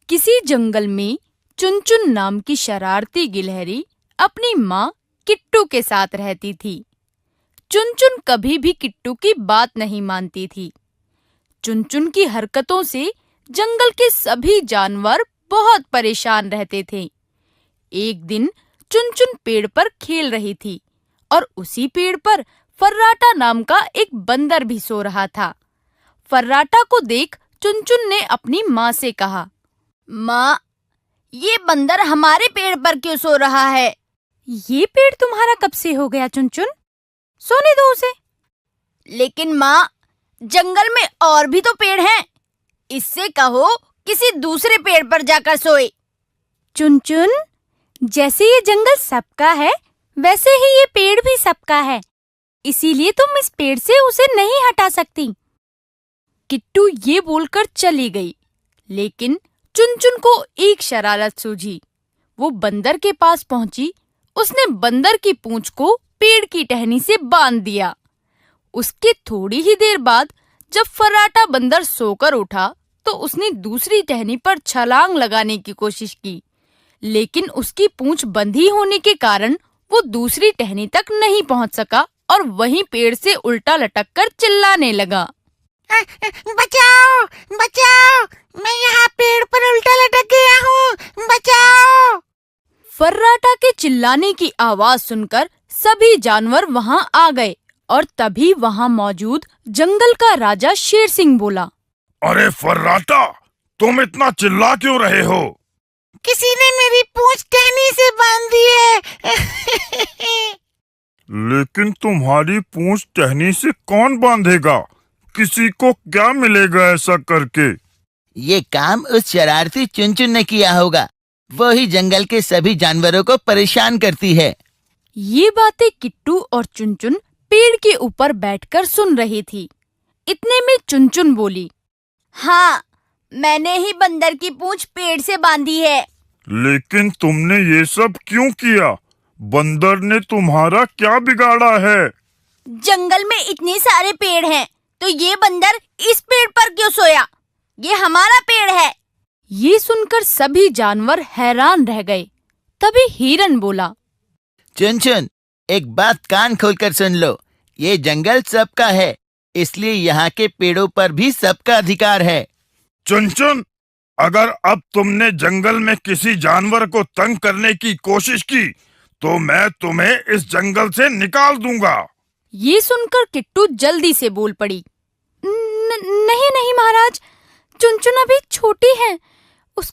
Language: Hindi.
किसी जंगल में चुनचुन नाम की शरारती गिलहरी अपनी माँ किट्टू के साथ रहती थी। चुनचुन कभी भी किट्टू की बात नहीं मानती थी। चुनचुन की हरकतों से जंगल के सभी जानवर बहुत परेशान रहते थे। एक दिन चुनचुन पेड़ पर खेल रही थी और उसी पेड़ पर फर्राटा नाम का एक बंदर भी सो रहा था। फर्राटा को देख चुनचुन ने अपनी माँ से कहा, माँ, ये बंदर हमारे पेड़ पर क्यों सो रहा है? ये पेड़ तुम्हारा कब से हो गया चुनचुन? सोने दो उसे। लेकिन माँ, जंगल में और भी तो पेड़ हैं। इससे कहो किसी दूसरे पेड़ पर जाकर सोए। चुनचुन, जैसे ये जंगल सबका है वैसे ही ये पेड़ भी सबका है, इसीलिए तुम इस पेड़ से उसे नहीं हटा सकती। किट्टू ये बोलकर चली गई, लेकिन चुनचुन को एक शरारत सूझी। वो बंदर के पास पहुंची। उसने बंदर की पूंछ को पेड़ की टहनी से बांध दिया। उसके थोड़ी ही देर बाद जब फर्राटा बंदर सोकर उठा तो उसने दूसरी टहनी पर छलांग लगाने की कोशिश की, लेकिन उसकी पूंछ बंधी होने के कारण वो दूसरी टहनी तक नहीं पहुंच सका और वहीं पेड़ से उल्टा लटक कर चिल्लाने लगा, बचाओ, बचाओ, मैं यहाँ पेड़ पर उल्टा लटक गया हूँ, बचाओ। फर्राटा के चिल्लाने की आवाज सुनकर सभी जानवर वहां आ गए और तभी वहां मौजूद जंगल का राजा शेर सिंह बोला, अरे फर्राटा, तुम इतना चिल्ला क्यों रहे हो? किसी ने मेरी पूंछ टहनी से बांध दी है। लेकिन तुम्हारी पूंछ टहनी से कौन बांधेगा? किसी को क्या मिलेगा ऐसा करके? ये काम उस शरारती चुनचुन ने किया होगा। वो ही जंगल के सभी जानवरों को परेशान करती है। ये बातें किट्टू और चुनचुन पेड़ के ऊपर बैठकर सुन रही थी। इतने में चुनचुन बोली, हाँ, मैंने ही बंदर की पूंछ पेड़ से बांधी है। लेकिन तुमने ये सब क्यों किया? बंदर ने तुम्हारा क्या बिगाड़ा है? जंगल में इतने सारे पेड़ हैं, तो ये बंदर इस पेड़ पर क्यों सोया? ये हमारा पेड़ है। ये सुनकर सभी जानवर हैरान रह गए। तभी हिरन बोला, चुनचुन, एक बात कान खोलकर सुन लो। ये जंगल सबका है, इसलिए यहाँ के पेड़ों पर भी सबका अधिकार है। चुनचुन, अगर अब तुमने जंगल में किसी जानवर को तंग करने की कोशिश की तो मैं तुम्हें इस जंगल से निकाल दूंगा। ये सुनकर किट्टू जल्दी से बोल पड़ी, नहीं नहीं महाराज, चुनचुन अभी छोटी है,